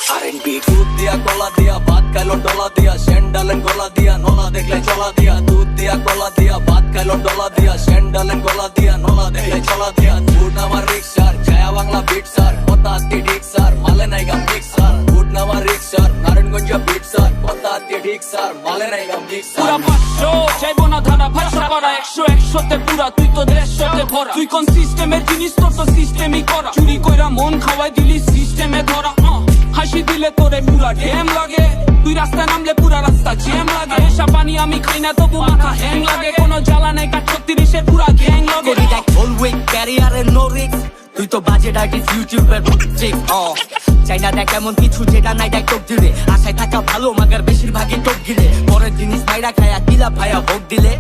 R&B দুধ দিয়া কলা দিয়া ভাত খাইলো ডলা দিয়া স্যান্ডালেন গলা দিয়া নলা দেখলে চলা দিয়া দুধ দিয়া কলা দিয়া ভাত খাইলো ডলা দিয়া স্যান্ডালেন গলা দিয়া নলা দেখলে চলা দিয়া বুট নামার রিক্সার ছায়া বাংলা বিট স্যার কথা আত্মি ঠিক স্যার মালে নাই গাম ঠিক স্যার বুট নামার রিক্সার নারায়ণগঞ্জ বিট স্যার কথা আত্মি ঠিক স্যার মালে নাই গাম ঠিক স্যার পুরা 500 চাইবো না ধারা ভাষা পারা 100 পুরা তুই তো 150 ভরা তুই কোন সিস্টেমের জিনিস তোর তো সিস্টেমই করা চুরি কইরা মন খাওয়াই দিলি সিস্টেমে ধরা হাসি দিলে তোরে পুরা ড্যাম লাগে তুই রাস্তায় নামলে পুরা রাস্তা জ্যাম লাগে এসা পানি আমি খাই না তবু মাথা হ্যাং লাগে কোনো জ্বালা নাই কাট 36 এর পুরা গ্যাং লাগে করি দেখ হোল উইক ক্যারিয়ারে নো রিস্ক তুই তো বাজেট আর্টিস্ট ইউটিউবের ট্রিক চাই না দেখ এমন কিছু যেটা নাই দেখ টোপ দিলে আশায় থাকা ভালো মাগার বেশিরভাগই টোপ গিলে পরের জিনিস মাইরা খায়া কিলা ভাইয়া ভোগ দিলে